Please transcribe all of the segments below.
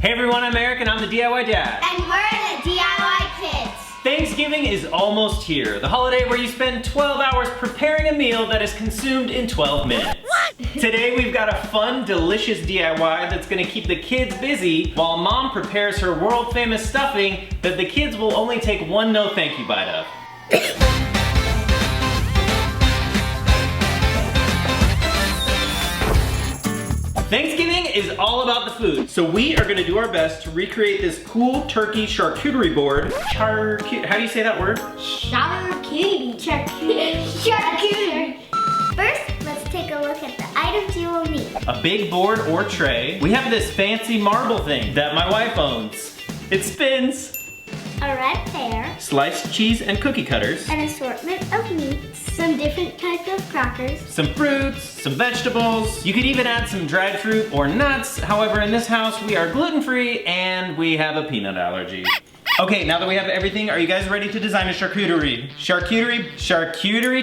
Hey everyone, I'm Eric and I'm the DIY Dad. And we're the DIY Kids. Thanksgiving is almost here, the holiday where you spend 12 hours preparing a meal that is consumed in 12 minutes. What? Today we've got a fun, delicious DIY that's gonna keep the kids busy while Mom prepares her world famous stuffing that the kids will only take one no thank you bite of. Thanksgiving is all about the food, so we are gonna do our best to recreate this cool turkey charcuterie board. How do you say that word? Charcuterie. Charcuterie. First, let's take a look at the items you will need. A big board or tray. We have this fancy marble thing that my wife owns. It spins. A red pear. Sliced cheese and cookie cutters. An assortment of meats. Some different types of crackers. Some fruits, some vegetables. You could even add some dried fruit or nuts. However, in this house, we are gluten-free and we have a peanut allergy. Okay, now that we have everything, are you guys ready to design a charcuterie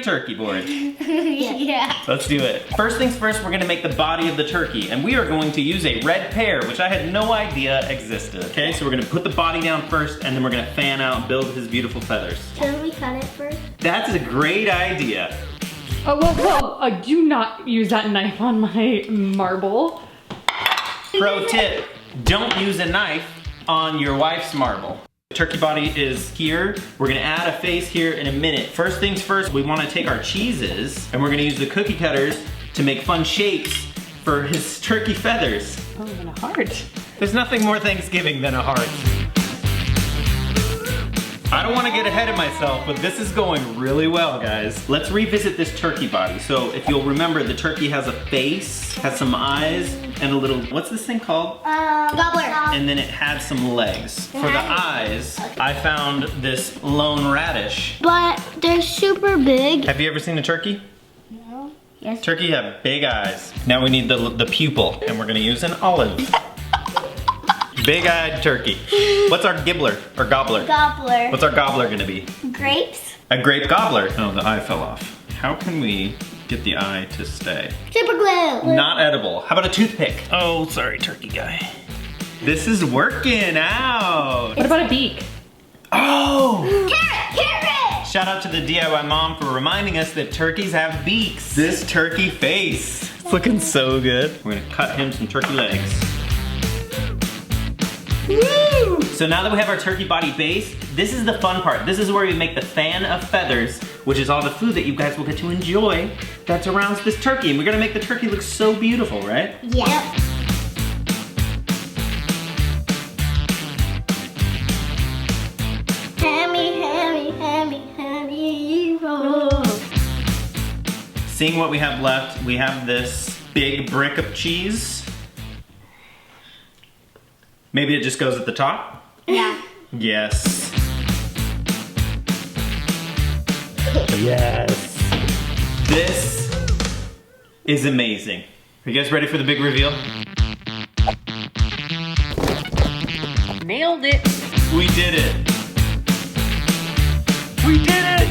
turkey board? Yeah. Let's do it. First things first, we're gonna make the body of the turkey, and we are going to use a red pear, which I had no idea existed. Okay, so we're gonna put the body down first, and then we're gonna fan out and build his beautiful feathers. Shouldn't we cut it first? That's a great idea. Oh, whoa, do not use that knife on my marble. Pro tip, don't use a knife on your wife's marble. Turkey body is here. We're gonna add a face here in a minute. First things first, we wanna take our cheeses and we're gonna use the cookie cutters to make fun shapes for his turkey feathers. Oh, and a heart. There's nothing more Thanksgiving than a heart. I don't wanna get ahead of myself, but this is going really well, guys. Let's revisit this turkey body. So if you'll remember, the turkey has a face, has some eyes, and a little, what's this thing called? Gobbler. And then it had some legs. For the eyes, I found this lone radish. But they're super big. Have you ever seen a turkey? No. Yes. Turkey have big eyes. Now we need the pupil, and we're gonna use an olive. Big-eyed turkey. What's our gibbler, or gobbler? Gobbler. What's our gobbler gonna be? Grapes. A grape gobbler. Oh, the eye fell off. How can we get the eye to stay? Super glue. Not edible. How about a toothpick? Oh, sorry, turkey guy. This is working out. What about a beak? Oh! Carrot. Shout out to the DIY mom for reminding us that turkeys have beaks. This turkey face. It's looking so good. We're gonna cut him some turkey legs. Woo! So now that we have our turkey body base, this is the fun part. This is where we make the fan of feathers, which is all the food that you guys will get to enjoy that surrounds this turkey. And we're gonna make the turkey look so beautiful, right? Yep. Hammy, roll. Seeing what we have left, we have this big brick of cheese. Maybe it just goes at the top? Yeah. Yes. Yes. This is amazing. Are you guys ready for the big reveal? Nailed it. We did it. We did it!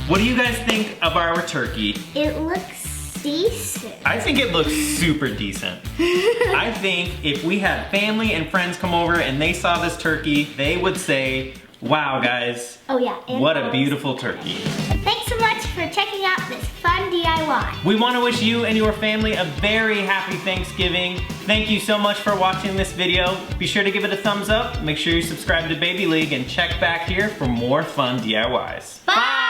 What do you guys think of our turkey? It looks decent. I think it looks super decent. I think if we had family and friends come over and they saw this turkey, they would say, wow guys, Oh yeah. what a beautiful turkey. Thanks so much for checking out this fun DIY. We want to wish you and your family a very happy Thanksgiving. Thank you so much for watching this video. Be sure to give it a thumbs up, make sure you subscribe to BabyLeague, and check back here for more fun DIYs. Bye!